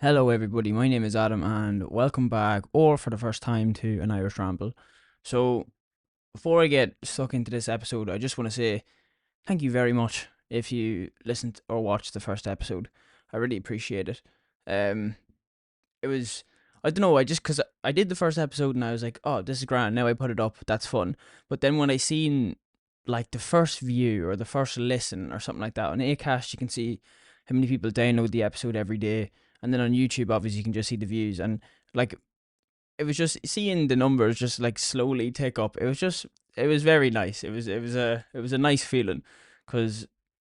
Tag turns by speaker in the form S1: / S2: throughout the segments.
S1: Hello, everybody. My name is Adam, and welcome back, or for the first time, to an Irish Ramble. So, before I get stuck into this episode, I just want to say thank you very much if you listened or watched the first episode. I really appreciate it. Um, it was, I don't know, because I did the first episode and I was like, oh, this is grand. Now I put it up. That's fun. But then when I seen like the first view or the first listen or something like that on Acast, you can see how many people download the episode every day. And then on YouTube, obviously, you can just see the views. And like, it was just seeing the numbers just like slowly tick up. It was very nice. It was a nice feeling because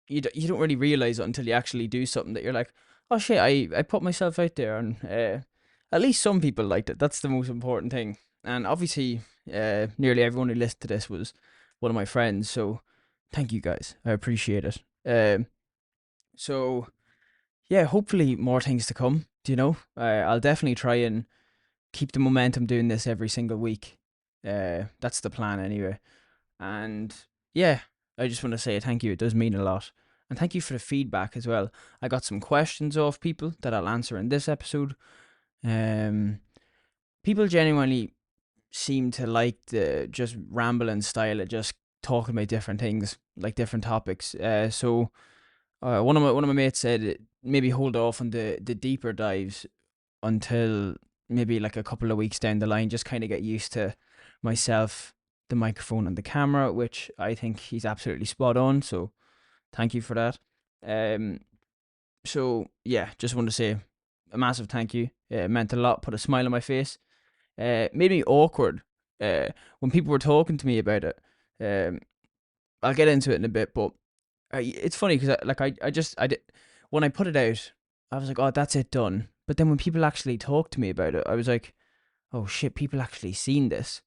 S1: you don't really realize it until you actually do something that you're like, oh shit, I put myself out there, and at least some people liked it. That's the most important thing. And obviously, nearly everyone who listened to this was one of my friends. So thank you guys. I appreciate it. So yeah, hopefully more things to come. Do you know? I'll definitely try and keep the momentum doing this every single week. That's the plan anyway. And yeah, I just want to say thank you. It does mean a lot. And thank you for the feedback as well. I got some questions off people that I'll answer in this episode. Um, People genuinely seem to like the just rambling style of just talking about different things, like different topics. One of my mates said maybe hold off on the deeper dives until maybe like a couple of weeks down the line, just kind of get used to myself, the microphone, and the camera, which I think he's absolutely spot on. So thank you for that. Um, so yeah, just want to say a massive thank you. It meant a lot. Put a smile on my face. Made me awkward when people were talking to me about it. Um, I'll get into it in a bit, but it's funny because I did when I put it out, I was like, oh, that's it done. But then when people actually talked to me about it, I was like, oh shit, people actually seen this.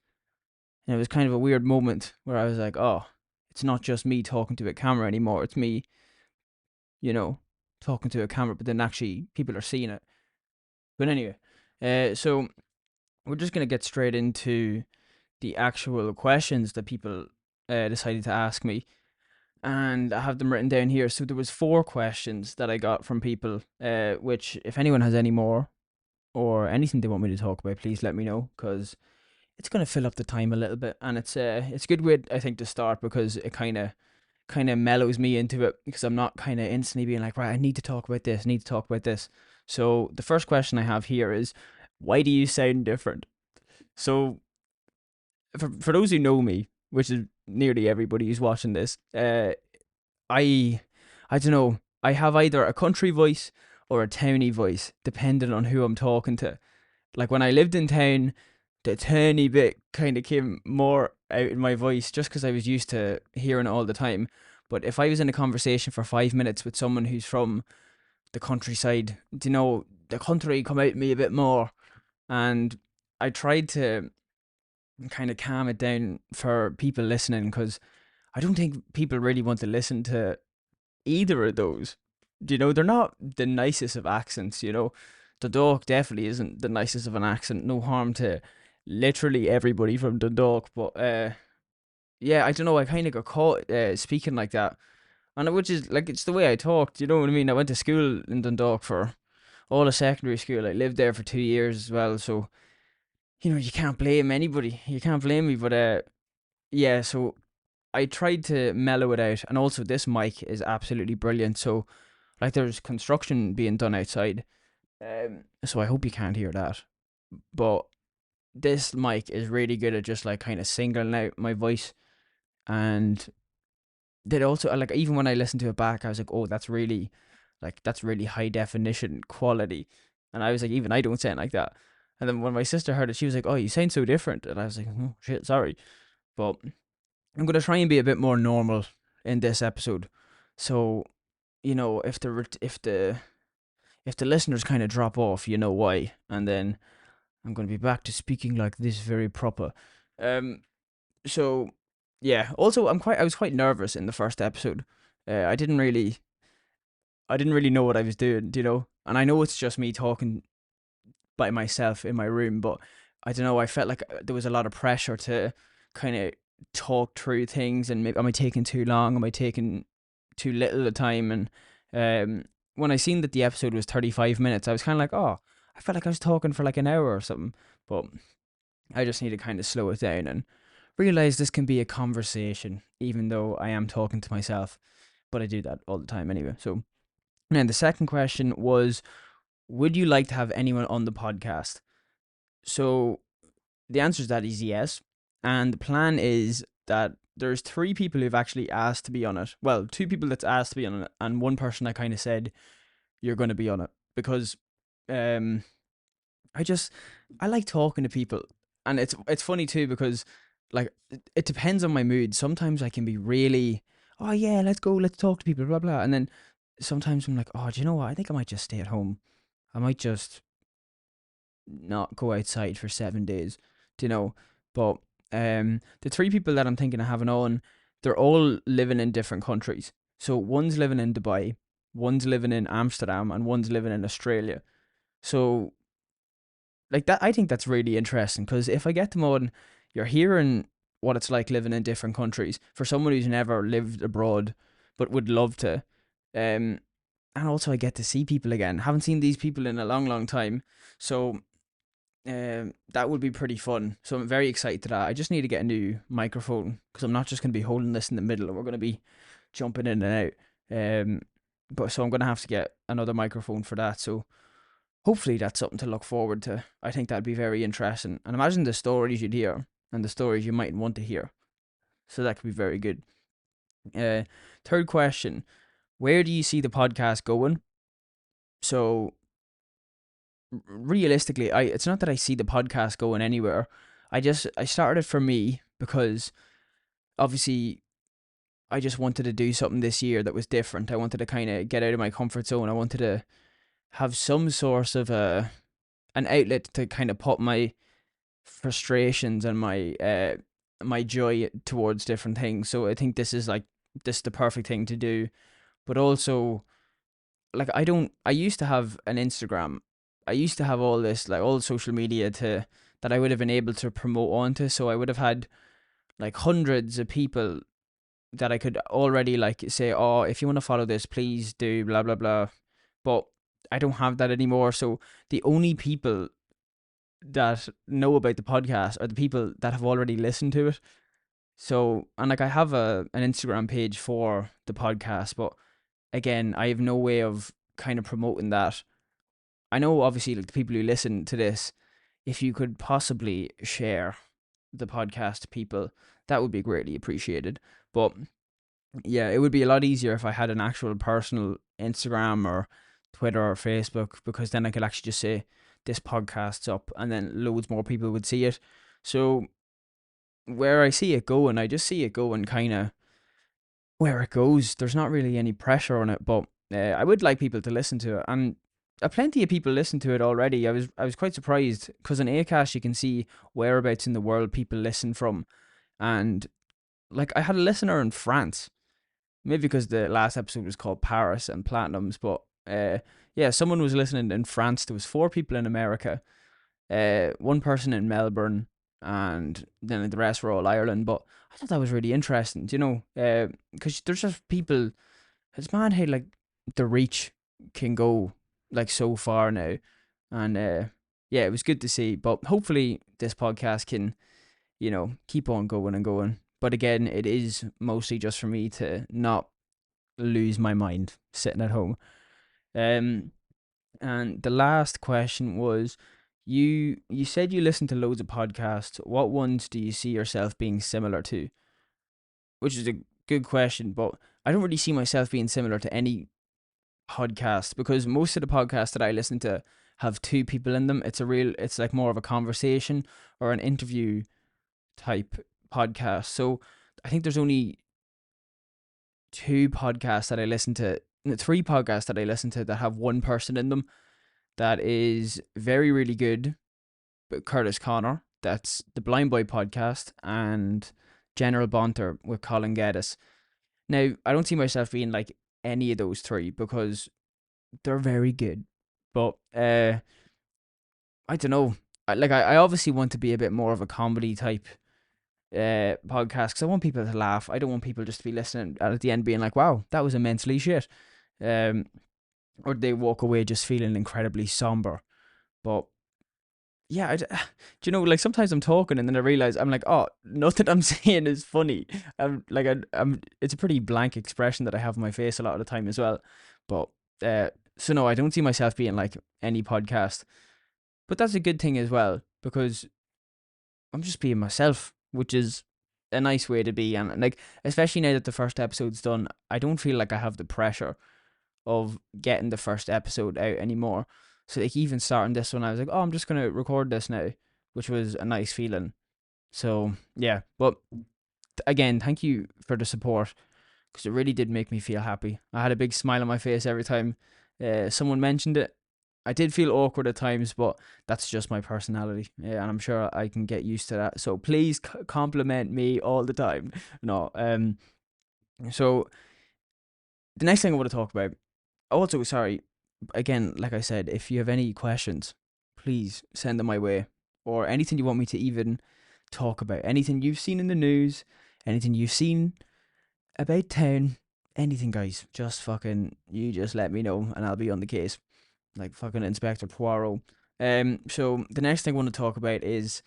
S1: And it was kind of a weird moment where I was like, oh, it's not just me talking to a camera anymore. It's me, you know, talking to a camera, but then actually people are seeing it. But anyway, so we're just gonna get straight into the actual questions that people decided to ask me, and I have them written down here. So there was four questions that I got from people, which if anyone has any more or anything they want me to talk about, please let me know because it's gonna fill up the time a little bit, and it's a good way I think to start because it kind of mellows me into it because I'm not kind of instantly being like, right, I need to talk about this, I need to talk about this. So the first question I have here is, why do you sound different? So for those who know me, which is nearly everybody who's watching this, I I don't know. I have either a country voice or a towny voice, depending on who I'm talking to. Like when I lived in town, the tiny bit kind of came more out in my voice just because I was used to hearing it all the time. But if I was in a conversation for 5 minutes with someone who's from the countryside, do you know, the country come out in me a bit more. And I tried to kind of calm it down for people listening because I don't think people really want to listen to either of those. You know, they're not the nicest of accents, you know. Dundalk definitely isn't the nicest of an accent. No harm to literally everybody from Dundalk, but yeah, I don't know. I kind of got caught speaking like that, and which is like it's the way I talked. You know what I mean? I went to school in Dundalk for all of secondary school. I lived there for 2 years as well, so you know you can't blame anybody. You can't blame me, but yeah. So I tried to mellow it out, and also this mic is absolutely brilliant. So like there's construction being done outside, so I hope you can't hear that. But this mic is really good at just like kind of singling out my voice, and did also like even when I listened to it back, I was like, oh, that's really high definition quality, and I was like, even I don't sound like that. And then when my sister heard it, she was like, oh, you sound so different, and I was like, oh shit, sorry, but I'm gonna try and be a bit more normal in this episode. So you know, if the listeners kind of drop off, you know why, and then I'm going to be back to speaking like this very proper. Um, so yeah. Also, I was quite nervous in the first episode. I didn't really know what I was doing, you know. And I know it's just me talking by myself in my room, but I don't know. I felt like there was a lot of pressure to kind of talk through things, and maybe am I taking too long? Am I taking too little of time? And when I seen that the episode was 35 minutes, I was kind of like, oh, I felt like I was talking for like an hour or something. But I just need to kind of slow it down and realize this can be a conversation, even though I am talking to myself. But I do that all the time anyway. So, and then the second question was, would you like to have anyone on the podcast? So the answer to that is yes. And the plan is that there's three people who've actually asked to be on it. Well, two people that's asked to be on it, and one person I kind of said, you're going to be on it. Because um, I just, I like talking to people. And it's funny too because like it depends on my mood. Sometimes I can be really, oh yeah, let's go, let's talk to people, blah blah. And then sometimes I'm like, oh, do you know what? I think I might just stay at home. I might just not go outside for 7 days, do you know? But the three people that I'm thinking of having on, they're all living in different countries. So one's living in Dubai, one's living in Amsterdam, and one's living in Australia. So like that, I think that's really interesting because if I get them on, you're hearing what it's like living in different countries for someone who's never lived abroad but would love to. Um, and also I get to see people again. Haven't seen these people in a long, long time. So that would be pretty fun. So I'm very excited to that. I just need to get a new microphone because I'm not just going to be holding this in the middle. We're going to be jumping in and out. But so I'm going to have to get another microphone for that. So hopefully that's something to look forward to. I think that'd be very interesting. And imagine the stories you'd hear and the stories you might want to hear. So that could be very good. Third question: where do you see the podcast going? So realistically, it's not that I see the podcast going anywhere. I started for me because obviously I just wanted to do something this year that was different. I wanted to kind of get out of my comfort zone. I wanted to have some source of an outlet to kind of put my frustrations and my joy towards different things. So I think this is the perfect thing to do. But also like I used to have an Instagram. I used to have all this like all social media to that I would have been able to promote onto. So I would have had like hundreds of people that I could already like say, oh, if you want to follow this, please do blah blah blah. But I don't have that anymore. So the only people that know about the podcast are the people that have already listened to it. So and like I have an Instagram page for the podcast, but again, I have no way of kind of promoting that. I know obviously like the people who listen to this, if you could possibly share the podcast to people, that would be greatly appreciated. But yeah, it would be a lot easier if I had an actual personal Instagram or Twitter or Facebook because then I could actually just say this podcast's up and then loads more people would see it. So where I see it going, I just see it going kind of where it goes. There's not really any pressure on it, but I would like people to listen to it, and plenty of people listen to it already. I was quite surprised because on Acast you can see whereabouts in the world people listen from, and like I had a listener in France, maybe because the last episode was called Paris and Platinums, but yeah, someone was listening in France. There was four people in America, one person in Melbourne, and then the rest were all Ireland. But I thought that was really interesting, you know, because there's just people. It's mad how like the reach can go like so far now, and yeah, it was good to see. But hopefully, this podcast can keep on going and going. But again, it is mostly just for me to not lose my mind sitting at home. Um, and the last question was, you said you listen to loads of podcasts. What ones do you see yourself being similar to? Which is a good question, but I don't really see myself being similar to any podcast because most of the podcasts that I listen to have two people in them. It's like more of a conversation or an interview type podcast. So I think there's only two podcasts that I listen to, three podcasts that I listen to that have one person in them that is very, really good. But Curtis Connor, that's the Blind Boy podcast, and General Bonter with Colin Geddes. Now, I don't see myself being like any of those three because they're very good. But I don't know. I obviously want to be a bit more of a comedy type podcast because I want people to laugh. I don't want people just to be listening and at the end being like, "Wow, that was immensely shit." Um, or they walk away just feeling incredibly somber. But yeah, do you know, like sometimes I'm talking and then I realize I'm like, oh, nothing I'm saying is funny. I'm it's a pretty blank expression that I have on my face a lot of the time as well. But so no, I don't see myself being like any podcast. But that's a good thing as well because I'm just being myself, which is a nice way to be. And like, especially now that the first episode's done, I don't feel like I have the pressure of getting the first episode out anymore. So like even starting this one, I was like, oh, I'm just gonna record this now, which was a nice feeling. So yeah, but again, thank you for the support because it really did make me feel happy. I had a big smile on my face every time someone mentioned it. I did feel awkward at times, but that's just my personality, yeah, and I'm sure I can get used to that. So please compliment me all the time. No, so the next thing I want to talk about. Also, sorry, again, like I said, if you have any questions, please send them my way, or anything you want me to even talk about, anything you've seen in the news, anything you've seen about town, anything, guys. Just fucking, you just let me know, and I'll be on the case, like fucking Inspector Poirot. So the next thing I want to talk about is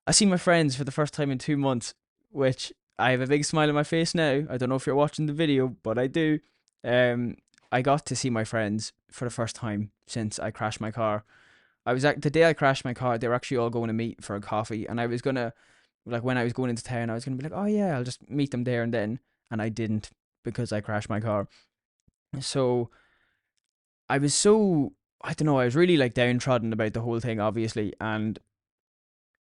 S1: I see my friends for the first time in 2 months, which I have a big smile on my face now. I don't know if you're watching the video, but I do. Um, I got to see my friends for the first time since I crashed my car. I was the day I crashed my car, they were actually all going to meet for a coffee, and I was gonna, like, when I was going into town, I was gonna be like, oh yeah, I'll just meet them there and then, and I didn't because I crashed my car. So I was so, I don't know, I was really like downtrodden about the whole thing, obviously, and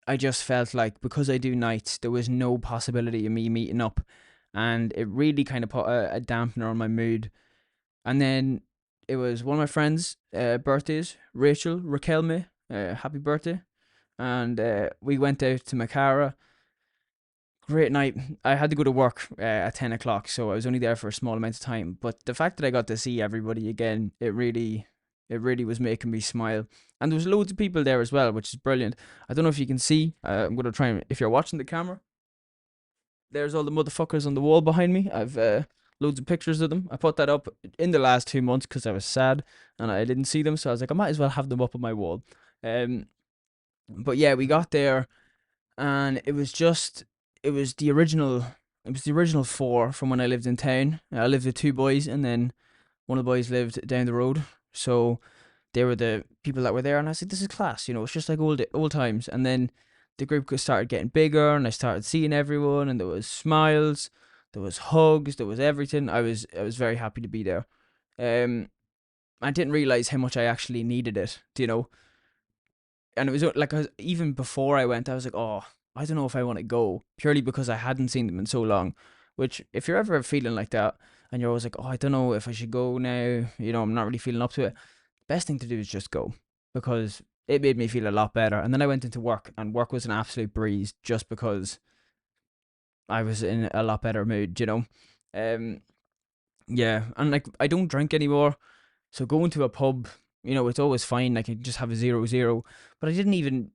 S1: I just felt like because I do nights, there was no possibility of me meeting up, and it really kind of put a dampener on my mood. And then it was one of my friends' birthdays, Raquel May, happy birthday, and we went out to Macara. Great night. I had to go to work at 10 o'clock, so I was only there for a small amount of time. But the fact that I got to see everybody again, it really was making me smile. And there was loads of people there as well, which is brilliant. I don't know if you can see. I'm gonna try and if you're watching the camera, there's all the motherfuckers on the wall behind me. I've loads of pictures of them. I put that up in the last 2 months because I was sad and I didn't see them, so I was like, I might as well have them up on my wall. Um, but yeah, we got there and it was the original four from when I lived in town. I lived with two boys and then one of the boys lived down the road. So they were the people that were there and I said, this is class, it's just like old times. And then the group started getting bigger and I started seeing everyone and there was smiles, there was hugs, there was everything. I was very happy to be there. Um I didn't realize how much I actually needed it, and it was like even before I went, I was like, oh, I don't know if I want to go purely because I hadn't seen them in so long. Which, if you're ever feeling like that, and you're always like, oh, I don't know if I should go now, I'm not really feeling up to it. Best thing to do is just go because it made me feel a lot better. And then I went into work, and work was an absolute breeze just because I was in a lot better mood. Um, yeah, and like I don't drink anymore, so going to a pub, it's always fine. I can just have a 0-0, but I didn't even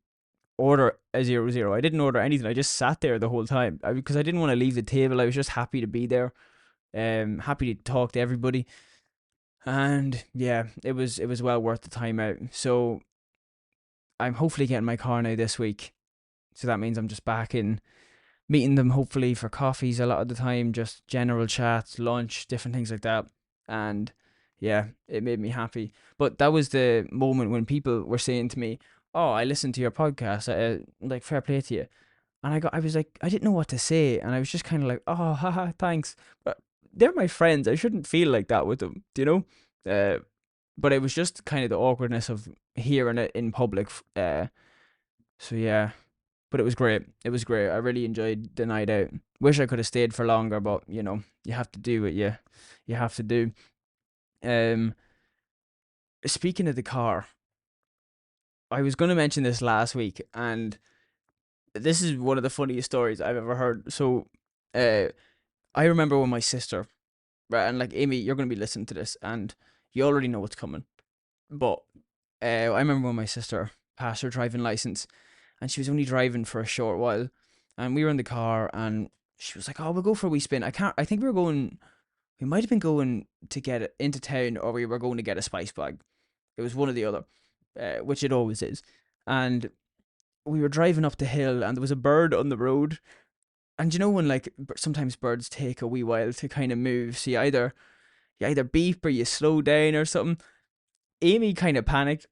S1: order a 0-0. I didn't order anything. I just sat there the whole time because I didn't want to leave the table. I was just happy to be there. Happy to talk to everybody, and yeah, it was well worth the time out. So I'm hopefully getting my car now this week. So that means I'm just back in meeting them hopefully for coffees a lot of the time, just general chats, lunch, different things like that. And yeah, it made me happy. But that was the moment when people were saying to me, "Oh, I listened to your podcast. Like fair play to you." And I was like, I didn't know what to say, and I was just kind of like, "Oh, haha, thanks." But they're my friends. I shouldn't feel like that with them, do you know? But it was just kind of the awkwardness of hearing it in public. So yeah, but it was great. It was great. I really enjoyed the night out. Wish I could have stayed for longer, but you have to do what you have to do. Um, Speaking of the car, I was going to mention this last week, and this is one of the funniest stories I've ever heard. So, uh, I remember when my sister, right, and like Amy, you're going to be listening to this, and you already know what's coming. But I remember when my sister passed her driving license, and she was only driving for a short while, and we were in the car, and she was like, "Oh, we'll go for a wee spin." I can't. I think we were going. We might have been going to get it into town, or we were going to get a spice bag. It was one or the other, which it always is. And we were driving up the hill, and there was a bird on the road. And you know when like sometimes birds take a wee while to kind of move, so you either beep or you slow down or something. Amy kind of panicked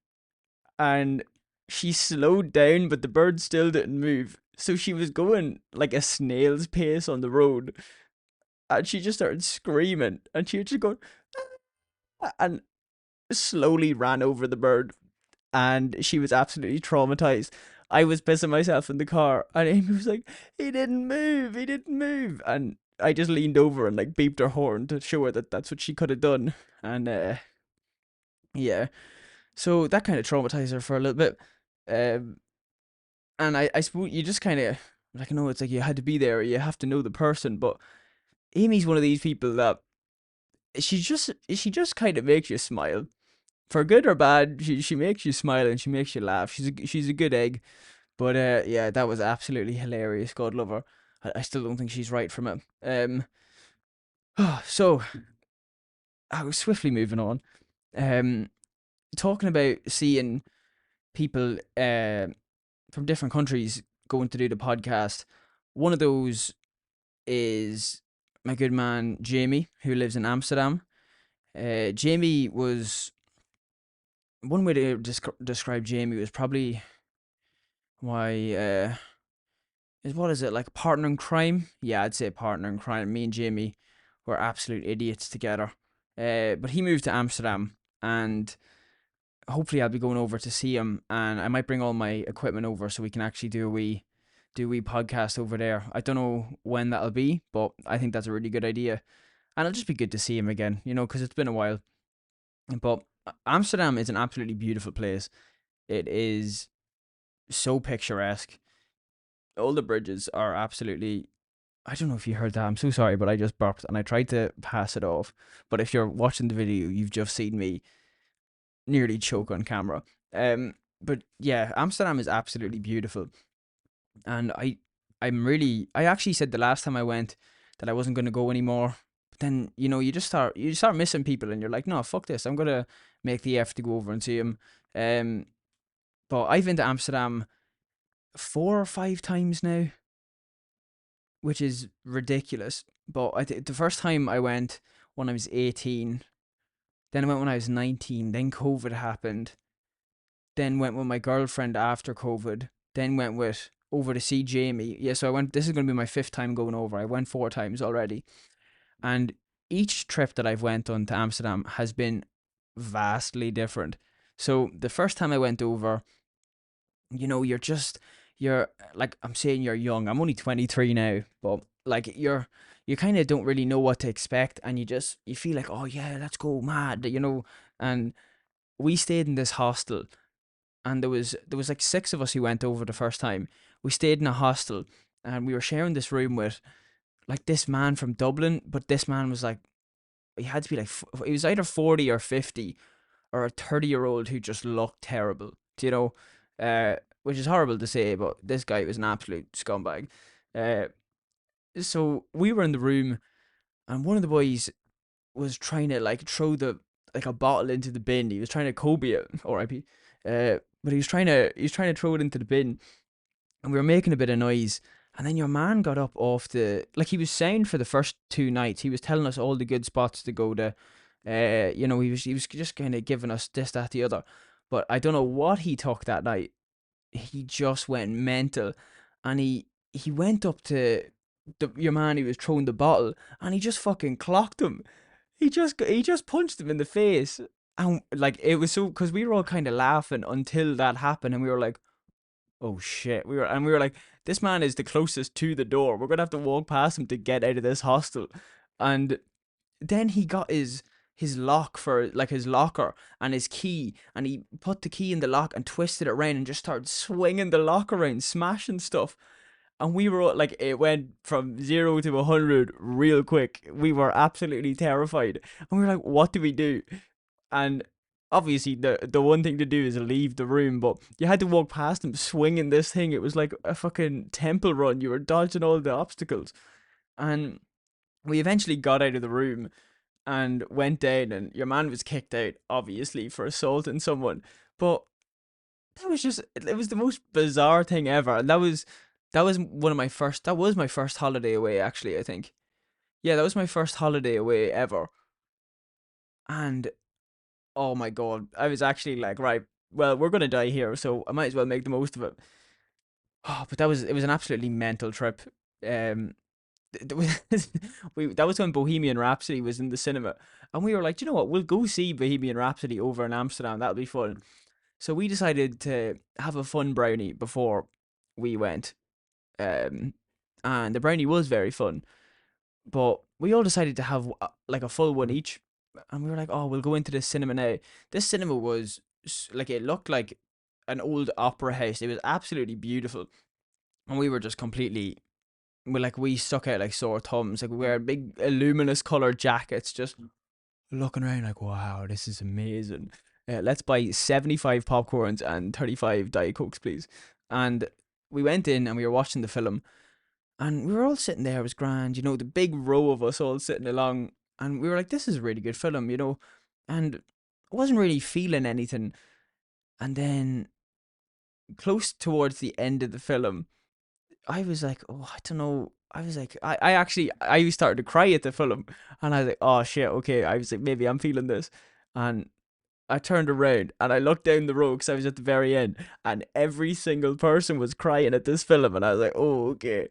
S1: and she slowed down, but the bird still didn't move. So she was going like a snail's pace on the road, and she just started screaming, and she was just going, and slowly ran over the bird, and she was absolutely traumatized. I was pissing myself in the car, and Amy was like, he didn't move," and I just leaned over and like beeped her horn to show her that that's what she could have done, and yeah, so that kind of traumatized her for a little bit. Um, and I suppose you just kind of like, I know it's like you had to be there, you have to know the person, but Amy's one of these people that she just kind of makes you smile for good or bad. She makes you smile and she makes you laugh. She's a good egg. But yeah, that was absolutely hilarious. God love her. I still don't think she's right from it. So I was swiftly moving on. Um, talking about seeing people from different countries going to do the podcast. One of those is my good man Jamie, who lives in Amsterdam. Jamie was one way to describe Jamie was probably why is what is it like partner in crime? Yeah, I'd say partner in crime. Me and Jamie were absolute idiots together. But he moved to Amsterdam, and hopefully I'll be going over to see him, and I might bring all my equipment over so we can actually do a wee podcast over there. I don't know when that'll be, but I think that's a really good idea, and it'll just be good to see him again, because it's been a while. But Amsterdam is an absolutely beautiful place. It is so picturesque. All the bridges are absolutely. I don't know if you heard that. I'm so sorry, but I just burped and I tried to pass it off. But if you're watching the video, you've just seen me nearly choke on camera. But yeah, Amsterdam is absolutely beautiful, and I actually said the last time I went that I wasn't going to go anymore. But then you start missing people, and you're like, no, fuck this. I'm gonna make the effort to go over and see them. Um, but I've been to Amsterdam 4 or 5 times now, which is ridiculous. But I think the first time I went when I was 18, then I went when I was 19, then COVID happened, then went with my girlfriend after COVID, then went with over to see Jamie. Yeah, so I went. This is going to be my fifth time going over. I went 4 times already, and each trip that I've went on to Amsterdam has been vastly different. So the first time I went over, you're like, I'm saying you're young. I'm only 23 now, but like you kind of don't really know what to expect, and you feel like, oh yeah, let's go mad. And we stayed in this hostel, and there was like six of us who went over the first time. We stayed in a hostel, and we were sharing this room with like this man from Dublin, but this man was like, he had to be like, he was either 40 or 50, or a 30-year-old who just looked terrible, which is horrible to say, but this guy was an absolute scumbag. Uh, so we were in the room, and one of the boys was trying to like throw a bottle into the bin. He was trying to Kobe it, R.I.P. But he was trying to throw it into the bin, and we were making a bit of noise. And then your man got up off he was sound for the first 2 nights. He was telling us all the good spots to go to. He was just kind of giving us this, that, the other. But I don't know what he took that night. He just went mental, and he went up to your man who was throwing the bottle, and he just fucking clocked him. He just punched him in the face, and like it was so because we were all kind of laughing until that happened, and we were like, oh shit, we were like, this man is the closest to the door. We're gonna have to walk past him to get out of this hostel, and then he got his lock for like his locker and his key, and he put the key in the lock and twisted it around and just started swinging the lock around, smashing stuff. And we were like, it went from 0 to 100 real quick. We were absolutely terrified, and we were like, what do we do? And obviously the one thing to do is leave the room, but you had to walk past him swinging this thing. It was like a fucking temple run. You were dodging all the obstacles, and we eventually got out of the room. and went down, and your man was kicked out, obviously, for assaulting someone. But that was just, it was the most bizarre thing ever. And that was one of my first, that was my first holiday away, actually, I think. Yeah, that was my first holiday away ever. And oh my God, I was actually like, right, well, we're going to die here, so I might as well make the most of it. Oh, but it was an absolutely mental trip. Um, that was when Bohemian Rhapsody was in the cinema, and we were like, you know what, we'll go see Bohemian Rhapsody over in Amsterdam. That'll be fun. So we decided to have a fun brownie before we went, um, and the brownie was very fun. But we all decided to have like a full one each, and we were like, oh, we'll go into this cinema now. This cinema was like, it looked like an old opera house. It was absolutely beautiful, and we were just completely, we stuck out like sore thumbs. Like, we wearing big luminous colored jackets, just looking around like, wow, this is amazing. Let's buy 75 popcorns and 35 Diet Cokes, please. And we went in and we were watching the film, and we were all sitting there. It was grand, the big row of us all sitting along, and we were like, this is a really good film. And I wasn't really feeling anything. And then close towards the end of the film, I was like, oh, I don't know. I was like, I started to cry at the film, and I was like, oh shit, okay. I was like, maybe I'm feeling this, and I turned around and I looked down the road because I was at the very end, and every single person was crying at this film, and I was like, oh, okay.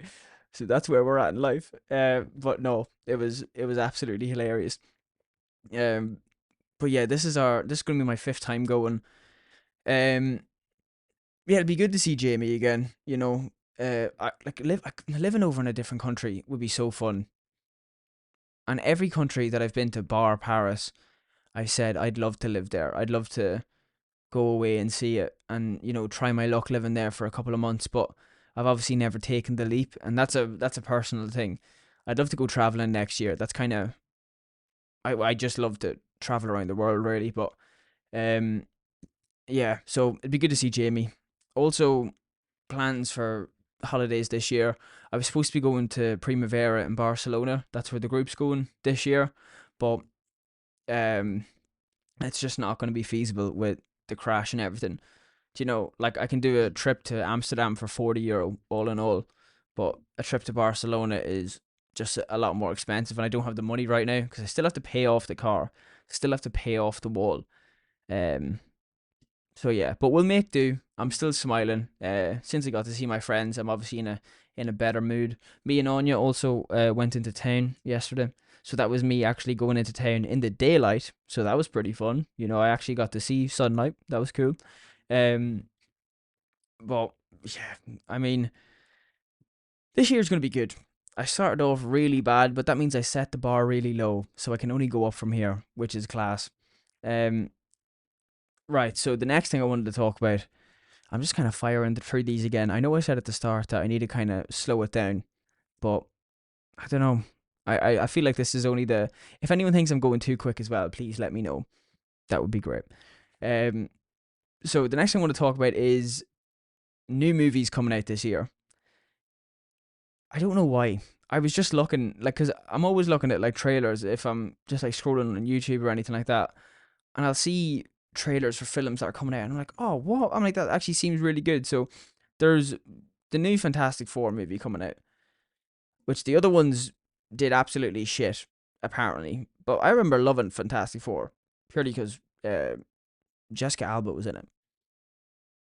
S1: So that's where we're at in life. But no, it was absolutely hilarious. Um, but yeah, this is gonna be my fifth time going. Um, yeah, it'd be good to see Jamie again. Living over in a different country would be so fun. And every country that I've been to, bar Paris, I said I'd love to live there. I'd love to go away and see it, and try my luck living there for a couple of months. But I've obviously never taken the leap, and that's a personal thing. I'd love to go traveling next year. That's kind of, I just love to travel around the world, really. But um yeah, so it'd be good to see Jamie. Also, plans for holidays this year. I was supposed to be going to Primavera in Barcelona. That's where the group's going this year, but um, it's just not going to be feasible with the crash and everything. Like, I can do a trip to Amsterdam for €40 all in all, but a trip to Barcelona is just a lot more expensive, and I don't have the money right now because I still have to pay off the car, still have to pay off the wall. Um, so yeah, but we'll make do. I'm still smiling. Since I got to see my friends, I'm obviously in a better mood. Me and Anya also went into town yesterday. So that was me actually going into town in the daylight. So that was pretty fun. I actually got to see sunlight. That was cool. Um, but yeah, I mean, this year's gonna be good. I started off really bad, but that means I set the bar really low, so I can only go up from here, which is class. Um, right. So the next thing I wanted to talk about, I'm just kind of firing through these again. I know I said at the start that I need to kind of slow it down, but I don't know. I feel like this is only the. If anyone thinks I'm going too quick as well, please let me know. That would be great. Um, so the next thing I want to talk about is new movies coming out this year. I don't know why. I was just looking, like, because I'm always looking at like trailers if I'm just like scrolling on YouTube or anything like that, and I'll see trailers for films that are coming out, and I'm like, oh, what? I'm like, that actually seems really good. So there's the new Fantastic Four movie coming out, which the other ones did absolutely shit, apparently. But I remember loving Fantastic Four purely because Jessica Alba was in it.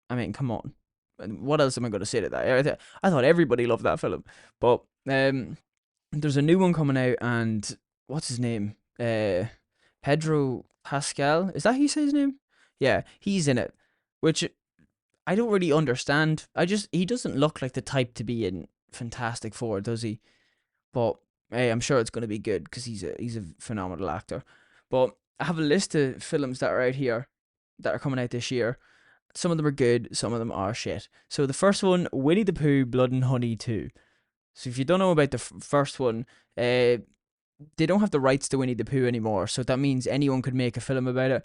S1: I mean, come on. What else am I going to say to that? I thought everybody loved that film. But there's a new one coming out, and what's his name? Pedro Pascal. Is that how you say his name? Yeah, he's in it, which I don't really understand. He doesn't look like the type to be in Fantastic Four, does he? But hey, I'm sure it's going to be good because he's a phenomenal actor. But I have a list of films that are out here that are coming out this year. Some of them are good, some of them are shit. So the first one, Winnie the Pooh, Blood and Honey 2. So if you don't know about the first one, they don't have the rights to Winnie the Pooh anymore. So that means anyone could make a film about it.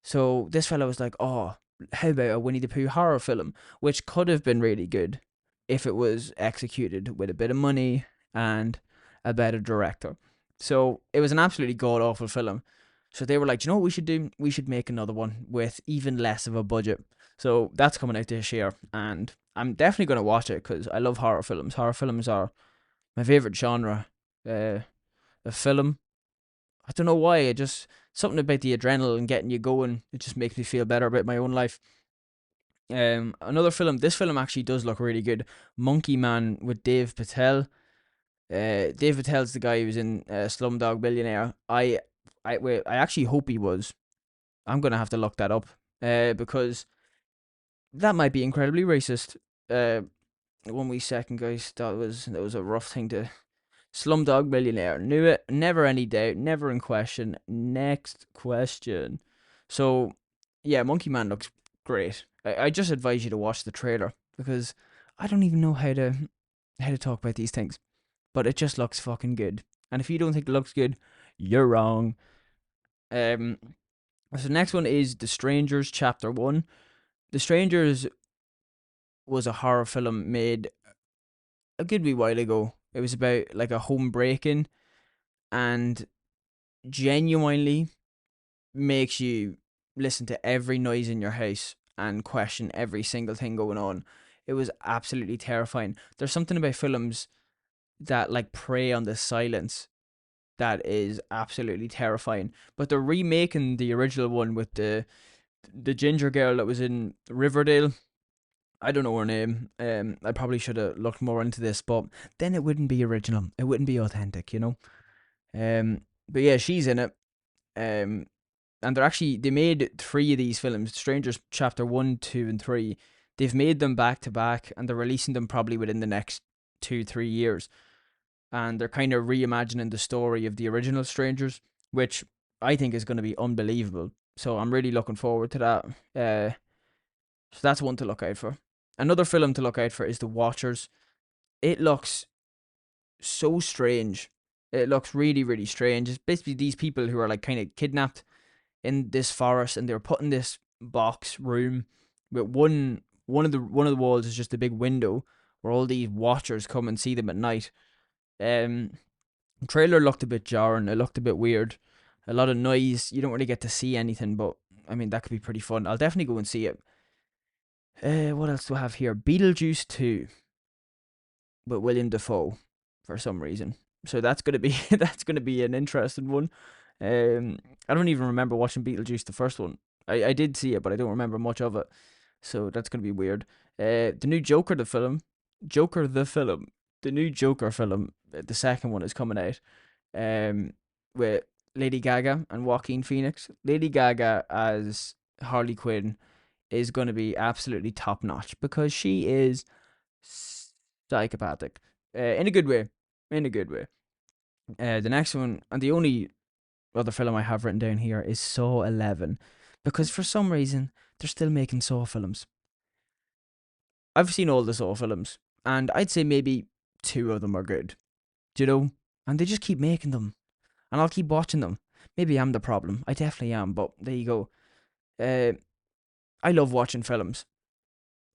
S1: So this fellow was like, oh, how about a Winnie the Pooh horror film? Which could have been really good if it was executed with a bit of money and a better director. So it was an absolutely god awful film. So they were like, "Do you know what we should do? We should make another one with even less of a budget." So that's coming out this year, and I'm definitely going to watch it because I love horror films. Horror films are my favorite genre. A film. I don't know why. It just something about the adrenaline getting you going. It just makes me feel better about my own life. Another film. This film actually does look really good. Monkey Man with Dave Patel. Dave Patel's the guy who was in Slumdog Millionaire. I actually hope he was. I'm gonna have to look that up. Because that might be incredibly racist. Uh, 1 wee second, guys. That was a rough thing to. Slumdog Millionaire. Knew it. Never any doubt. Never in question. Next question. So, yeah, Monkey Man looks great. I just advise you to watch the trailer because I don't even know how to talk about these things, but it just looks fucking good. And if you don't think it looks good, you're wrong. Um, so the next one is The Strangers Chapter One. The Strangers was a horror film made a good wee while ago. It was about like a home break-in, and genuinely makes you listen to every noise in your house and question every single thing going on. It was absolutely terrifying. There's something about films that like prey on the silence that is absolutely terrifying. But they're remaking the original one with the ginger girl that was in Riverdale. I don't know her name. I probably should have looked more into this, but then it wouldn't be original. It wouldn't be authentic, you know. But yeah, she's in it. Um, and they made three of these films: Strangers Chapter One, Two, and Three. They've made them back to back, and they're releasing them probably within the next 2 3 years. And they're kind of reimagining the story of the original Strangers, which I think is going to be unbelievable. So I'm really looking forward to that. So that's one to look out for. Another film to look out for is The Watchers. It looks so strange. It looks really, really strange. It's basically these people who are like kind of kidnapped in this forest, and they're put in this box room with one of the walls is just a big window where all these watchers come and see them at night. Um, trailer looked a bit jarring. It looked a bit weird. A lot of noise. You don't really get to see anything, but I mean that could be pretty fun. I'll definitely go and see it. What else do I have here? Beetlejuice 2 with William Defoe for some reason. So that's gonna be that's gonna be an interesting one. I don't even remember watching Beetlejuice the first one. I did see it, but I don't remember much of it. So that's gonna be weird. The new Joker the film, the new Joker film, the second one is coming out. Um, with Lady Gaga and Joaquin Phoenix. Lady Gaga as Harley Quinn is going to be absolutely top notch because she is psychopathic, in a good way. In a good way. The next one, and the only other film I have written down here, is Saw 11, because for some reason they're still making Saw films. I've seen all the Saw films, and I'd say maybe two of them are good. Do you know? And they just keep making them, and I'll keep watching them. Maybe I'm the problem. I definitely am, but there you go. Uh, I love watching films.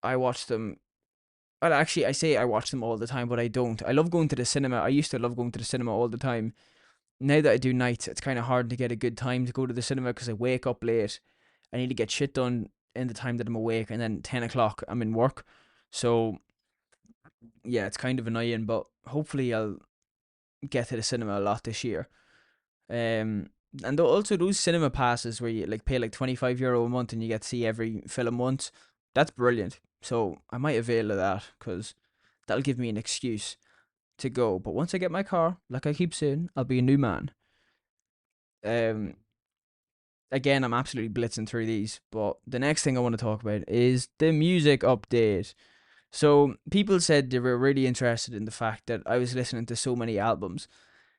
S1: I watch them. Well, actually, I say I watch them all the time, but I don't. I love going to the cinema. I used to love going to the cinema all the time. Now that I do nights, it's kind of hard to get a good time to go to the cinema because I wake up late. I need to get shit done in the time that I'm awake, and then 10 o'clock I'm in work. So yeah, it's kind of annoying, but hopefully I'll get to the cinema a lot this year. Um, and also those cinema passes where you like pay like €25 a month and you get to see every film once. That's brilliant. So I might avail of that because that'll give me an excuse to go. But once I get my car, like I keep saying, I'll be a new man. Um, again, I'm absolutely blitzing through these, but the next thing I want to talk about is the music update. So people said they were really interested in the fact that I was listening to so many albums.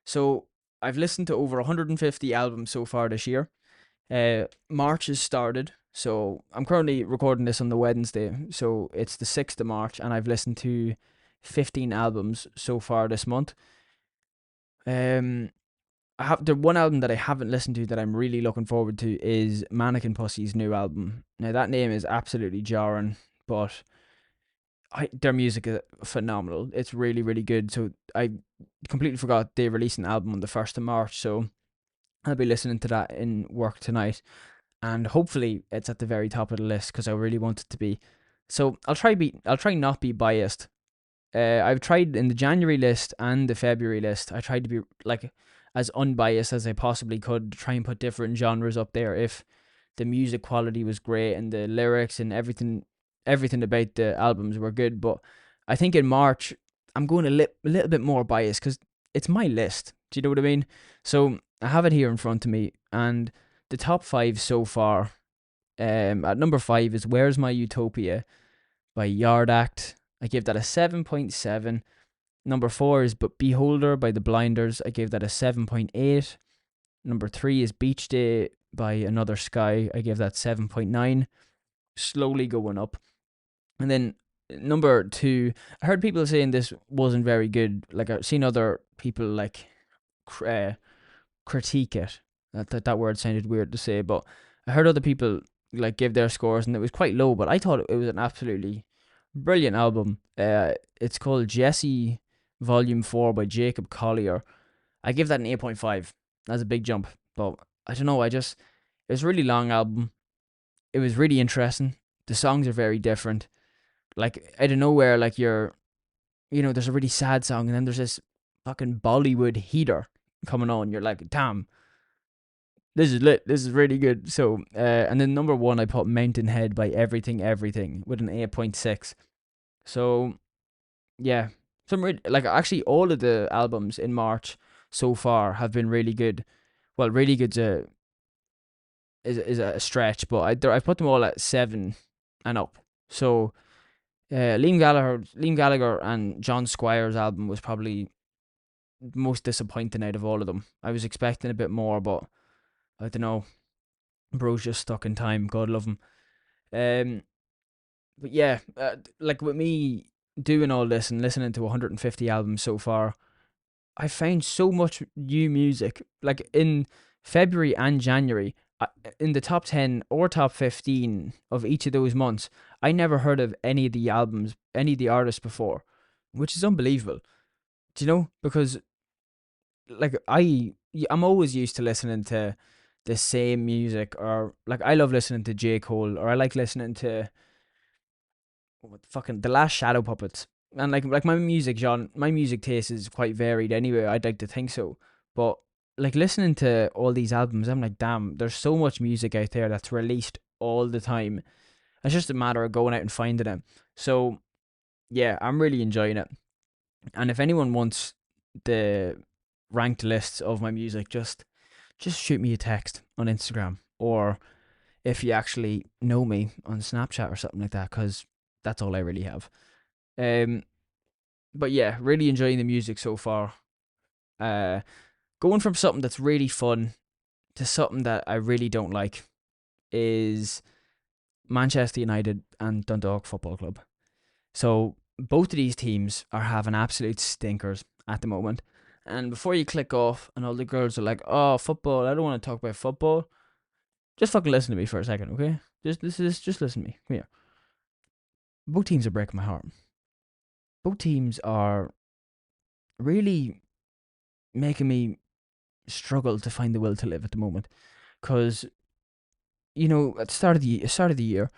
S1: So I've listened to over 150 albums so far this year. March has started, so I'm currently recording this on the Wednesday, so it's the 6th of March, and I've listened to 15 albums so far this month. Um, I have the one album that I haven't listened to that I'm really looking forward to is Mannequin Pussy's new album. Now that name is absolutely jarring, but their music is phenomenal. It's really, really good. So I completely forgot they released an album on the 1st of March. So I'll be listening to that in work tonight, and hopefully it's at the very top of the list because I really want it to be. So I'll try not be biased. I've tried in the January list and the February list. I tried to be like as unbiased as I possibly could, to try and put different genres up there. If the music quality was great and the lyrics and everything about the albums were good. But I think in March I'm going a little bit more biased because it's my list. Do you know what I mean? So I have it here in front of me, and the top five so far. At number five is "Where's My Utopia" by Yard Act. I gave that a 7.7. Number four is "But Beholder" by the Blinders. I gave that a 7.8. Number three is "Beach Day" by Another Sky. I gave that 7.9. Slowly going up. And then number two, I heard people saying this wasn't very good. Like I've seen other people like uh, critique it. That word sounded weird to say, but I heard other people like give their scores and it was quite low. But I thought it was an absolutely brilliant album. It's called Jesse Volume 4 by Jacob Collier. I give that an 8.5. That's a big jump, but I don't know. It was a really long album. It was really interesting. The songs are very different. Like out of nowhere, like there's a really sad song, and then there's this fucking Bollywood heater coming on. You're like, damn, this is lit. This is really good. So, and then number one, I put Mountain Head by Everything Everything with an 8.6. So, yeah, like actually all of the albums in March so far have been really good. Well, really good's is a stretch, but I put them all at 7 and up. So, Liam Gallagher and John Squire's album was probably most disappointing out of all of them. I was expecting a bit more, but I don't know. Bro's just stuck in time. God love him. Um, but yeah, like with me doing all this and listening to 150 albums so far, I found so much new music. Like in February and January, in the top 10 or top 15 of each of those months, I never heard of any of the albums, any of the artists before, which is unbelievable. Do you know? Because like I'm always used to listening to the same music, or like I love listening to J. Cole, or I like listening to what fucking the last Shadow Puppets. And like my music taste is quite varied anyway. I'd like to think so, but like listening to all these albums, I'm like, damn, there's so much music out there that's released all the time. It's just a matter of going out and finding it. So yeah, I'm really enjoying it. And if anyone wants the ranked lists of my music, just shoot me a text on Instagram, or if you actually know me on Snapchat or something like that, because that's all I really have. Um, but yeah, really enjoying the music so far. Uh, Going from something that's really fun to something that I really don't like is Manchester United and Dundalk Football Club. So both of these teams are having absolute stinkers at the moment. And before you click off and all the girls are like, "Oh, football, I don't want to talk about football." Just fucking listen to me for a second, okay? Just listen to me. Come here. Both teams are breaking my heart. Both teams are really making me struggle to find the will to live at the moment. Because at the start of the year,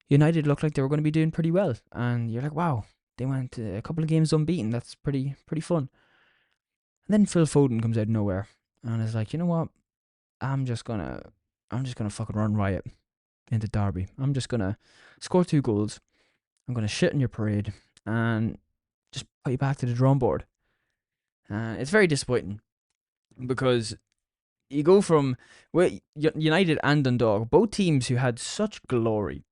S1: United looked like they were going to be doing pretty well, and you're like, wow, they went a couple of games unbeaten. That's pretty fun. And then Phil Foden comes out of nowhere, and is like, you know what? I'm just gonna fucking run riot into Derby. I'm just gonna score 2 goals. I'm gonna shit in your parade and just put you back to the drawing board. It's very disappointing because you go from United and Dundalk, both teams who had such glory,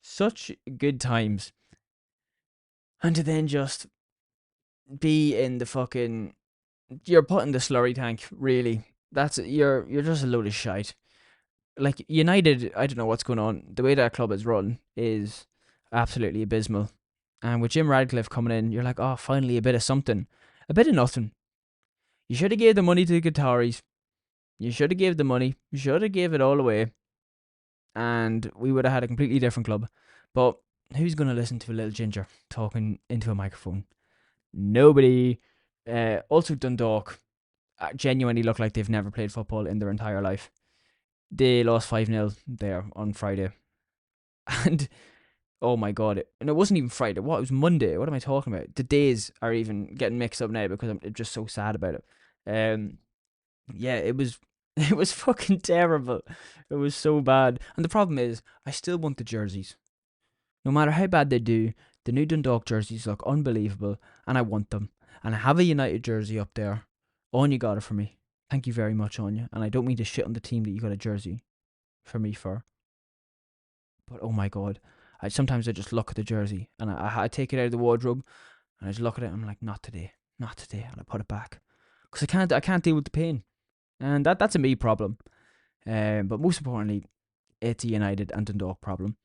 S1: such good times, and to then just be in the fucking you're put in the slurry tank. Really, that's you're just a load of shite. Like United, I don't know what's going on. The way that club is run is absolutely abysmal. And with Jim Radcliffe coming in, you're like, oh, finally a bit of something, a bit of nothing. You should have gave the money to the Qataris. You should have gave the money. You should have gave it all away, and we would have had a completely different club. But who's gonna listen to a little ginger talking into a microphone? Nobody. Also, Dundalk genuinely look like they've never played football in their entire life. They lost 5-0 there on Friday. And oh my god, and it wasn't even Friday. What? It was Monday. What am I talking about? The days are even getting mixed up now because I'm just so sad about it. Um, yeah, it was it was fucking terrible. It was so bad. And the problem is, I still want the jerseys. No matter how bad they do, the new Dundalk jerseys look unbelievable, and I want them. And I have a United jersey up there. Anya got it for me. Thank you very much, Anya. And I don't mean to shit on the team that you got a jersey for me for. But oh my god, I just look at the jersey and I take it out of the wardrobe and I just look at it. And I'm like, not today, not today, and I put it back because I can't deal with the pain, and that's a me problem. But most importantly, it's a United and Dundalk problem.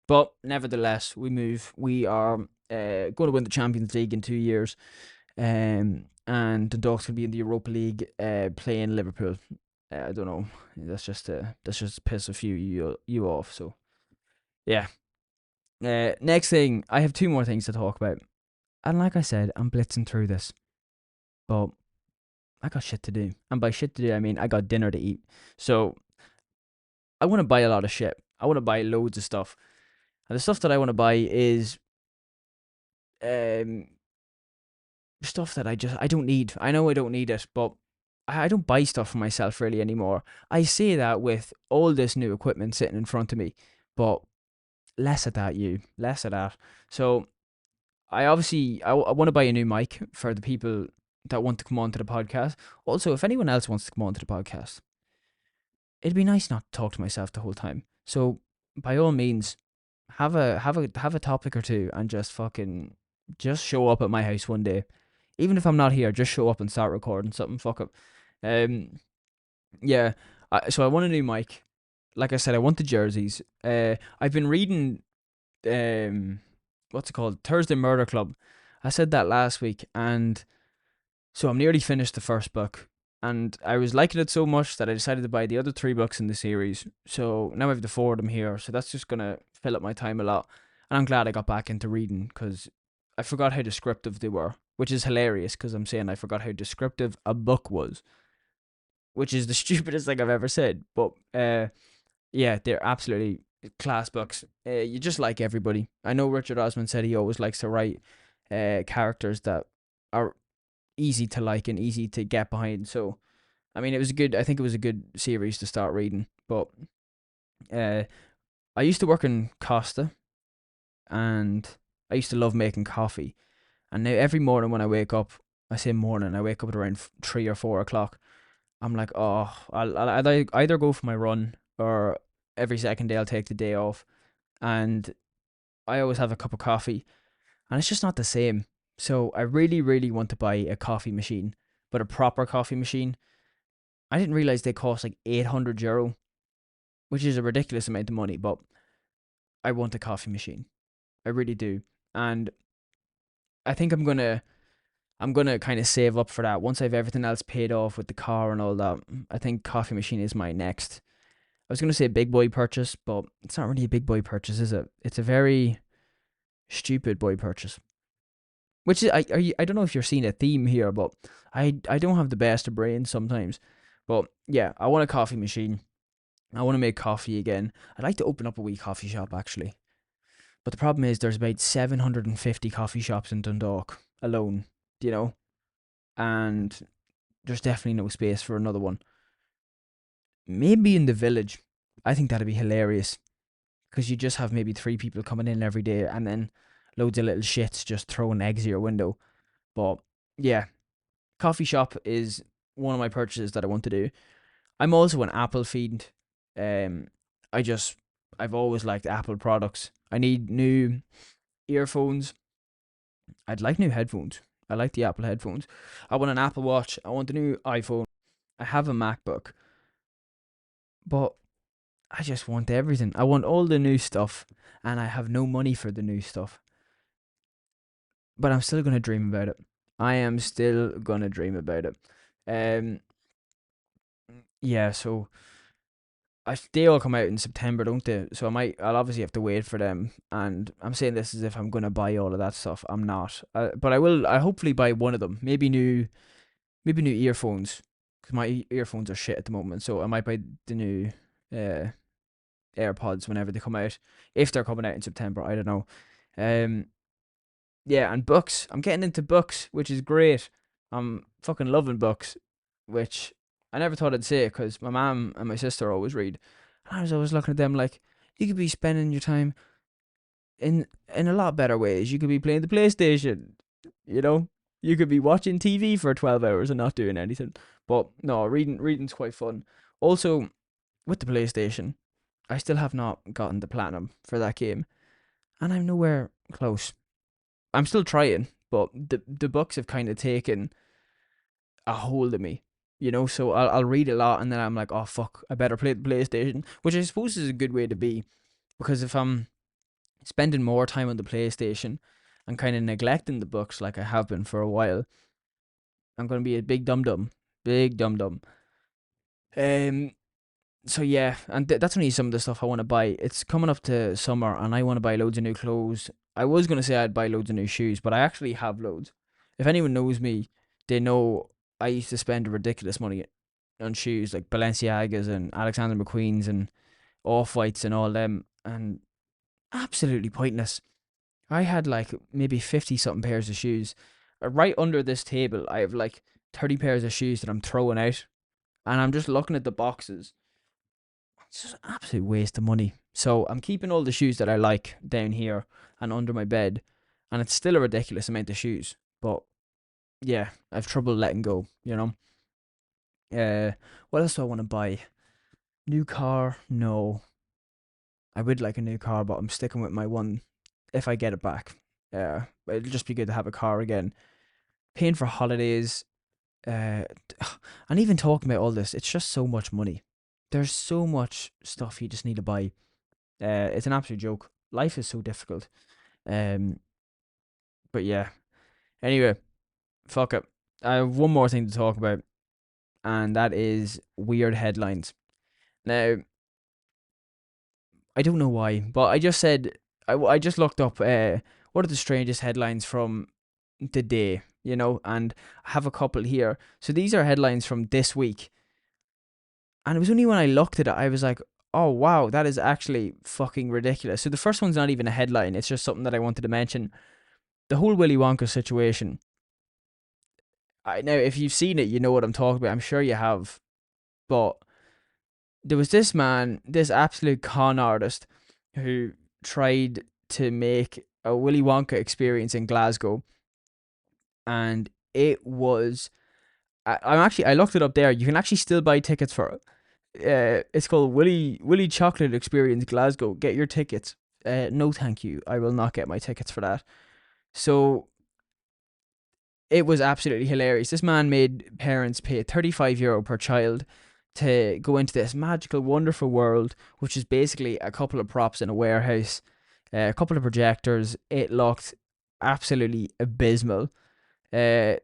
S1: But nevertheless, we move. We are going to win the Champions League in 2 years, and Dundalk's going to be in the Europa League, playing Liverpool. I don't know. That's just piss a few you off. So yeah. Next thing, I have two more things to talk about. And like I said, I'm blitzing through this, but I got shit to do. And by shit to do, I mean I got dinner to eat. So I want to buy a lot of shit. I want to buy loads of stuff. And the stuff that I want to buy is um stuff that I don't need. I know I don't need it, but I don't buy stuff for myself really anymore. I say that with all this new equipment sitting in front of me, but less of that, less of that. So I obviously I want to buy a new mic for the people that want to come onto the podcast. Also, if anyone else wants to come onto the podcast, it'd be nice not to talk to myself the whole time. So by all means, have a topic or two and just show up at my house one day. Even if I'm not here, just show up and start recording something. Fuck up. Um, yeah. So I want a new mic. Like I said, I want the jerseys. I've been reading what's it called? Thursday Murder Club. I said that last week, and so I'm nearly finished the first book, and I was liking it so much that I decided to buy the other three books in the series. So now I have the four of them here, so that's just gonna fill up my time a lot. And I'm glad I got back into reading because I forgot how descriptive they were, which is hilarious because I'm saying I forgot how descriptive a book was, which is the stupidest thing I've ever said. But yeah, they're absolutely class books. You just like everybody. I know Richard Osman said he always likes to write characters that are easy to like and easy to get behind. So I mean, I think it was a good series to start reading. But uh, I used to work in Costa, and I used to love making coffee. And now every morning when I wake up, I say morning, I wake up at around 3 or 4 o'clock. I'm like, oh, I'll either go for my run or every second day I'll take the day off. And I always have a cup of coffee, and it's just not the same. So I really, really want to buy a coffee machine, but a proper coffee machine. I didn't realize they cost like €800, which is a ridiculous amount of money, but I want a coffee machine. I really do. And I think I'm gonna kind of save up for that once I've everything else paid off with the car and all that. I think coffee machine is my next. I was gonna say big boy purchase, but it's not really a big boy purchase, is it? It's a very stupid boy purchase. Which is I don't know if you're seeing a theme here, but I don't have the best of brains sometimes. But yeah, I want a coffee machine. I want to make coffee again. I'd like to open up a wee coffee shop actually. But the problem is there's about 750 coffee shops in Dundalk alone, you know? And there's definitely no space for another one. Maybe in the village. I think that'd be hilarious. Because you just have maybe three people coming in every day and then loads of little shits just throwing eggs at your window. But yeah, coffee shop is one of my purchases that I want to do. I'm also an Apple fiend. Um, I just I've always liked Apple products. I need new earphones. I'd like new headphones. I like the Apple headphones. I want an Apple Watch. I want a new iPhone. I have a MacBook, but I just want everything. I want all the new stuff, and I have no money for the new stuff. But I'm still gonna dream about it. I am still gonna dream about it. Um, yeah. So they all come out in September, don't they? So I'll obviously have to wait for them. And I'm saying this as if I'm gonna buy all of that stuff. I'm not, but I will. I hopefully buy one of them. Maybe new earphones, because my earphones are shit at the moment. So I might buy the new uh, AirPods whenever they come out, if they're coming out in September. I don't know. Um, yeah, and books. I'm getting into books, which is great. I'm fucking loving books, which I never thought I'd say because my mom and my sister always read. And I was always looking at them like, you could be spending your time in a lot better ways. You could be playing the PlayStation, you know? You could be watching TV for 12 hours and not doing anything. But no, reading's quite fun. Also, with the PlayStation, I still have not gotten the platinum for that game, and I'm nowhere close. I'm still trying, but the books have kind of taken a hold of me, you know. So I'll read a lot, and then I'm like, oh fuck, I better play the PlayStation, which I suppose is a good way to be, because if I'm spending more time on the PlayStation and kind of neglecting the books like I have been for a while, I'm gonna be a big dum dum. Um, so yeah, and that's only some of the stuff I want to buy. It's coming up to summer, and I want to buy loads of new clothes. I was gonna say I'd buy loads of new shoes, but I actually have loads. If anyone knows me, they know I used to spend ridiculous money on shoes like Balenciagas and Alexander McQueen's and Off Whites and all them, and absolutely pointless. I had like maybe 50 something pairs of shoes. Right under this table, I have like 30 pairs of shoes that I'm throwing out, and I'm just looking at the boxes. It's just an absolute waste of money. So I'm keeping all the shoes that I like down here and under my bed, and it's still a ridiculous amount of shoes. But yeah, I've trouble letting go. You know. What else do I want to buy? New car? No. I would like a new car, but I'm sticking with my one if I get it back. Yeah, it'll just be good to have a car again. Paying for holidays, uh, and even talking about all this, it's just so much money. There's so much stuff you just need to buy. It's an absolute joke. Life is so difficult. Um, but yeah. Anyway, fuck it. I have one more thing to talk about, and that is weird headlines. Now, I don't know why, but I just said I just looked up what are the strangest headlines from the day, you know, and I have a couple here. So these are headlines from this week, and it was only when I looked at it I was like, oh wow, that is actually fucking ridiculous. So the first one's not even a headline; it's just something that I wanted to mention. The whole Willy Wonka situation. Now, if you've seen it, you know what I'm talking about. I'm sure you have, but there was this man, this absolute con artist, who tried to make a Willy Wonka experience in Glasgow, and it was. I looked it up there. You can actually still buy tickets for it. It's called Willy Chocolate Experience Glasgow. Get your tickets. No, thank you. I will not get my tickets for that. So it was absolutely hilarious. This man made parents pay €35 per child to go into this magical, wonderful world, which is basically a couple of props in a warehouse, a couple of projectors. It looked absolutely abysmal. Uh,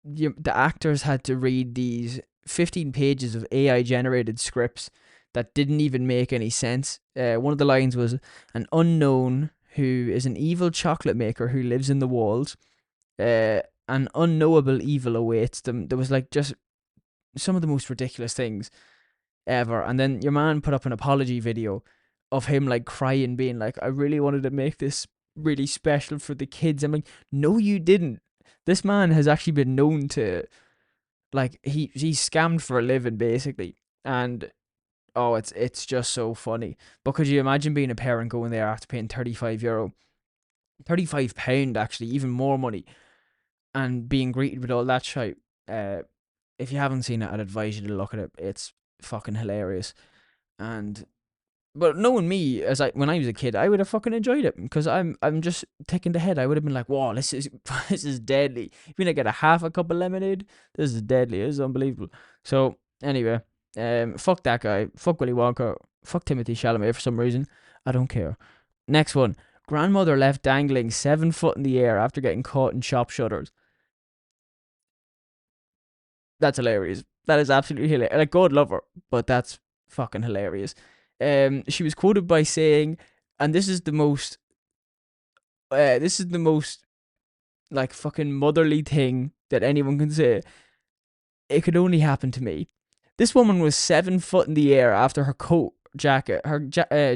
S1: the actors had to read these 15 pages of AI generated scripts that didn't even make any sense. One of the lines was, an unknown who is an evil chocolate maker who lives in the walls. An unknowable evil awaits them. There was like just some of the most ridiculous things ever. And then your man put up an apology video of him like crying, being like, I really wanted to make this really special for the kids. I'm like, no, you didn't. This man has actually been known to, like, he's scammed for a living basically. And oh, it's just so funny. But could you imagine being a parent going there after paying €35, £35 actually, even more money, and being greeted with all that shit? Uh, if you haven't seen it, I'd advise you to look at it. It's fucking hilarious. And but knowing me, as I when I was a kid, I would have fucking enjoyed it because I'm just taking the head. I would have been like, "Wow, this is this is deadly." Even I get a half a cup of lemonade, this is deadly. This is unbelievable. So anyway, fuck that guy. Fuck Willy Wonka. Fuck Timothy Chalamet for some reason. I don't care. Next one. Grandmother left dangling 7 foot in the air after getting caught in shop shutters. That's hilarious. That is absolutely hilarious. Like, God love her, but that's Fucking hilarious. She was quoted by saying, and this is the most like fucking motherly thing that anyone can say. It could only happen to me. This woman was 7 foot in the air after her coat jacket,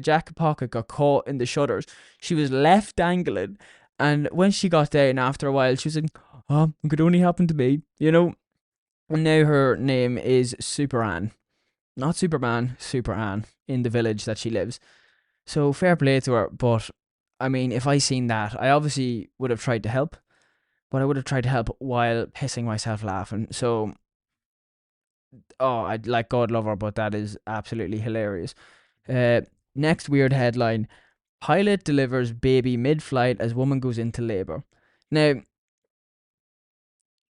S1: jacket pocket got caught in the shutters. She was left dangling, and when she got down after a while, she was like, "Oh, it could only happen to me," you know. And now her name is Super Anne, not Superman, Super Anne, in the village that she lives. So fair play to her, but I mean, if I seen that, I obviously would have tried to help, but I would have tried to help while pissing myself laughing. So, oh, I'd like God love her, but that is absolutely hilarious. Uh, Next weird headline: Pilot delivers baby mid-flight as woman goes into labor. Now,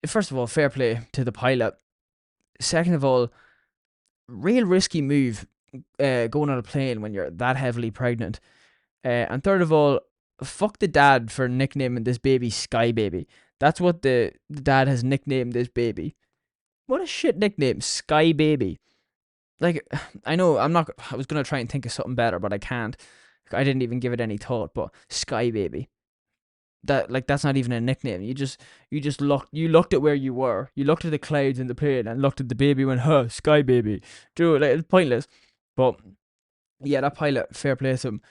S1: first of all, fair play to the pilot. Second of all, real risky move going on a plane when you're that heavily pregnant. And third of all, fuck the dad for nicknaming this baby Sky Baby. That's what the dad has nicknamed this baby. What a shit nickname, Sky Baby. Like, I know I was gonna try and think of something better, but I can't. I didn't even give it any thought. But Sky Baby. That's not even a nickname. You looked at where you were. You looked at the clouds in the plane and looked at the baby and went, huh, Sky Baby. Dude, like, it's pointless. But yeah, that pilot, fair play to him.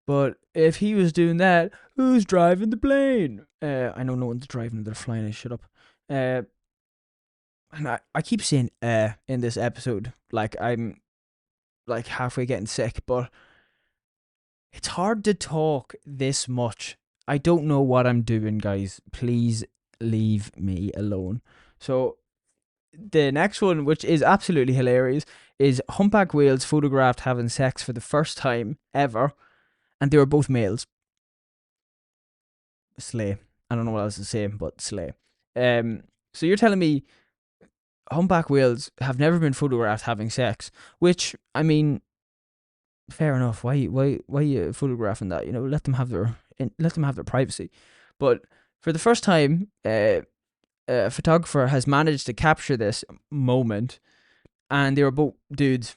S1: But if he was doing that, who's driving the plane? I know no one's driving, they're flying. Shut up. And I keep saying in this episode, like I'm like halfway getting sick, but it's hard to talk this much. I don't know what I'm doing, guys. Please leave me alone. So the next one, which is absolutely hilarious, is humpback whales photographed having sex for the first time ever, and they were both males. Slay. I don't know what else to say, but slay. So you're telling me humpback whales have never been photographed having sex? Which, I mean, fair enough. Why are you photographing that? You know, let them have their privacy. But for the first time, a photographer has managed to capture this moment, and they were both dudes.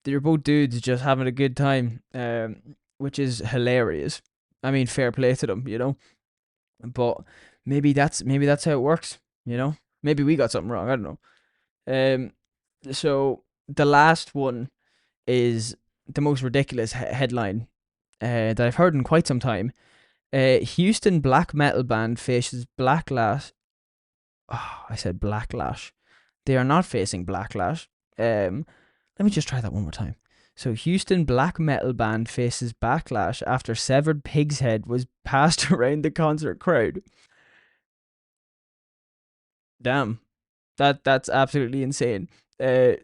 S1: They were both dudes just having a good time, which is hilarious. I mean, fair play to them, you know. But maybe that's how it works, you know. Maybe we got something wrong. I don't know. So the last one is the most ridiculous headline that I've heard in quite some time. Houston black metal band faces backlash. Oh, I said backlash. They are not facing backlash. Let me just try that one more time. So Houston black metal band faces backlash after severed pig's head was passed around the concert crowd. Damn, that's absolutely insane.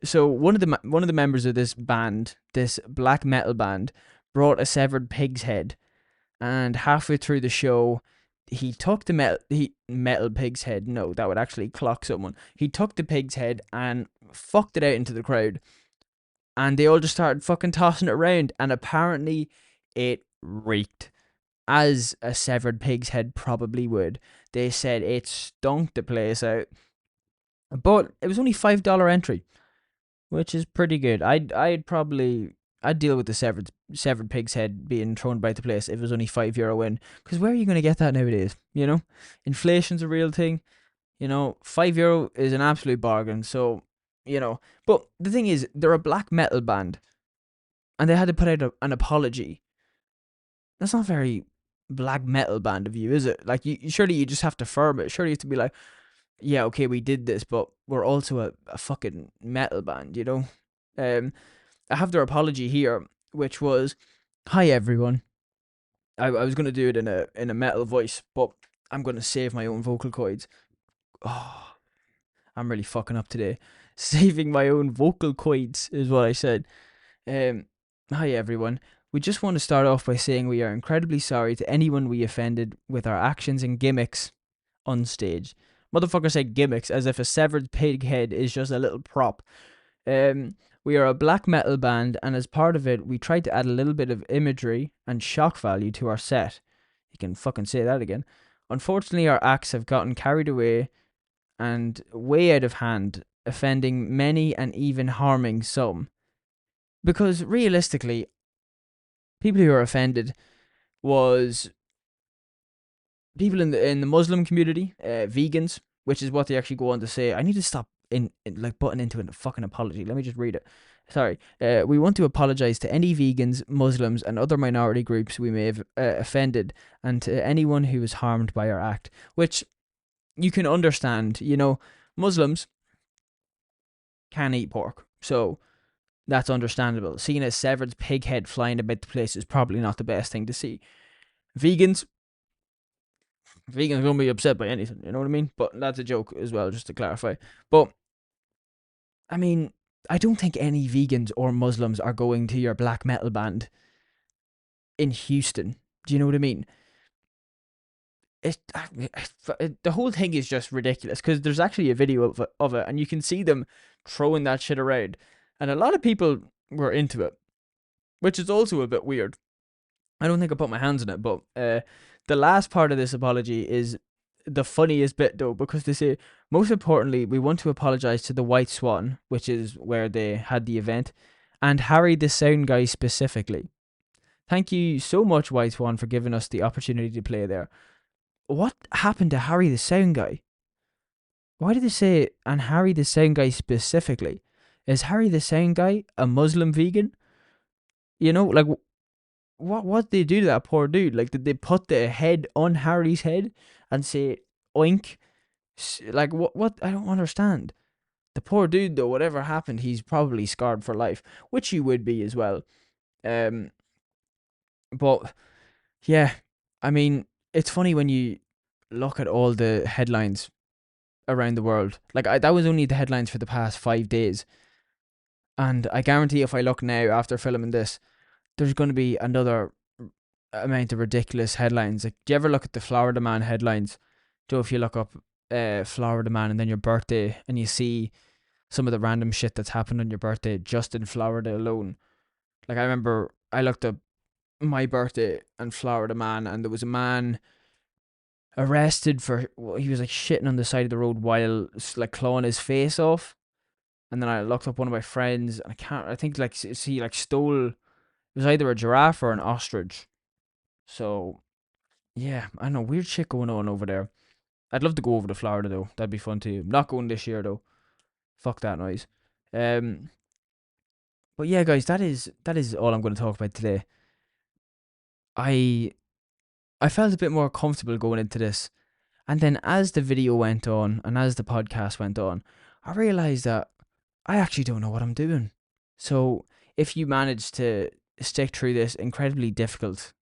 S1: So one of the members of this band, this black metal band, brought a severed pig's head, and halfway through the show, he took the metal pig's head. No, that would actually clock someone. He took the pig's head and fucked it out into the crowd, and they all just started fucking tossing it around, and apparently it reeked, as a severed pig's head probably would. They said it stunk the place out, but it was only $5 entry, which is pretty good. I'd deal with the severed pig's head being thrown about the place if it was only €5 in. Because where are you going to get that nowadays? You know, inflation's a real thing. You know, €5 is an absolute bargain. So, you know, but the thing is, they're a black metal band, and they had to put out an apology. That's not very black metal band of you, is it? Like, surely you just have to firm it. Surely you have to be like, yeah, okay, we did this, but we're also a fucking metal band, you know? I have their apology here, which was, "Hi everyone." I was gonna do it in a metal voice, but I'm gonna save my own vocal cords. Oh, I'm really fucking up today. Saving my own vocal cords is what I said. Hi everyone. We just want to start off by saying we are incredibly sorry to anyone we offended with our actions and gimmicks on stage. Motherfucker said gimmicks as if a severed pig head is just a little prop. We are a black metal band, and as part of it, we tried to add a little bit of imagery and shock value to our set. You can fucking say that again. Unfortunately, our acts have gotten carried away and way out of hand, offending many and even harming some. Because realistically, people who are offended was people in the Muslim community, vegans, which is what they actually go on to say. I need to stop in like butting into a fucking apology. Let me just read it. Sorry. We want to apologize to any vegans, Muslims, and other minority groups we may have offended, and to anyone who was harmed by our act. Which you can understand. Muslims can't eat pork, so that's understandable. Seeing a severed pig head flying about the place is probably not the best thing to see. Vegans, vegans gonna be upset by anything, you know what I mean? But that's a joke as well, just to clarify. But I mean, I don't think any vegans or Muslims are going to your black metal band in Houston. Do you know what I mean? The whole thing is just ridiculous because there's actually a video of it, and you can see them throwing that shit around, and a lot of people were into it, which is also a bit weird. I don't think I put my hands on it, but the last part of this apology is the funniest bit though, because they say, most importantly, we want to apologize to the White Swan, which is where they had the event, and Harry the Sound Guy specifically. Thank you so much, White Swan, for giving us the opportunity to play there. What happened to Harry the Sound Guy? Why did they say, and Harry the Sound Guy specifically? Is Harry the Sound Guy a Muslim vegan? Like, what did they do to that poor dude? Like, did they put the head on Harry's head and say oink? Like, what? I don't understand. The poor dude, though, whatever happened, he's probably scarred for life, which he would be as well. Um, but yeah, I mean, it's funny when you look at all the headlines around the world. Like, that was only the headlines for the past 5 days, and I guarantee if I look now after filming this, there's going to be another amount of ridiculous headlines. Like, do you ever look at the Florida Man headlines? Joe, if you look up Florida Man and then your birthday, and you see some of the random shit that's happened on your birthday just in Florida alone. Like, I remember I looked up my birthday and Florida Man, and there was a man arrested for, he was like shitting on the side of the road while like clawing his face off. And then I looked up one of my friends, and I think like he like stole, it was either a giraffe or an ostrich. So yeah, I know, weird shit going on over there. I'd love to go over to Florida though. That'd be fun too. I'm not going this year though. Fuck that noise. Um, but yeah, guys, that is all I'm going to talk about today. I I felt a bit more comfortable going into this, and then as the video went on and as the podcast went on, I realized that I actually don't know what I'm doing. So if you manage to stick through this incredibly difficult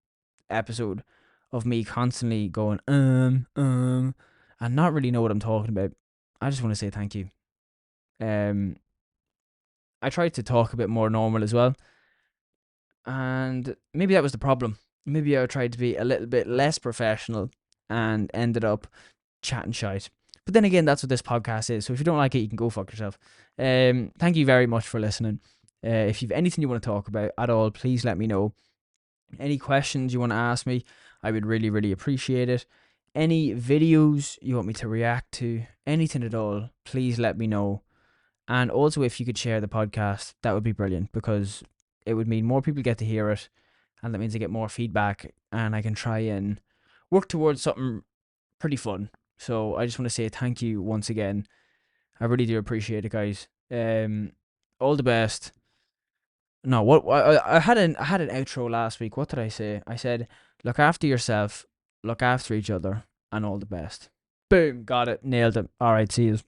S1: episode of me constantly going and not really know what I'm talking about, I just want to say thank you. Um, I tried to talk a bit more normal as well, and maybe that was the problem. Maybe I tried to be a little bit less professional and ended up chatting shite. But then again, that's what this podcast is. So if you don't like it, you can go fuck yourself. Thank you very much for listening. If you've anything you want to talk about at all, please let me know. Any questions you want to ask me, I would really, really appreciate it. Any videos you want me to react to, anything at all, please let me know. And also, if you could share the podcast, that would be brilliant, because it would mean more people get to hear it, and that means I get more feedback, and I can try and work towards something pretty fun. So I just want to say thank you once again. I really do appreciate it, guys. All the best. No, what I had an outro last week. What did I say? I said, look after yourself, look after each other, and all the best. Boom, got it, nailed it. All right, see you.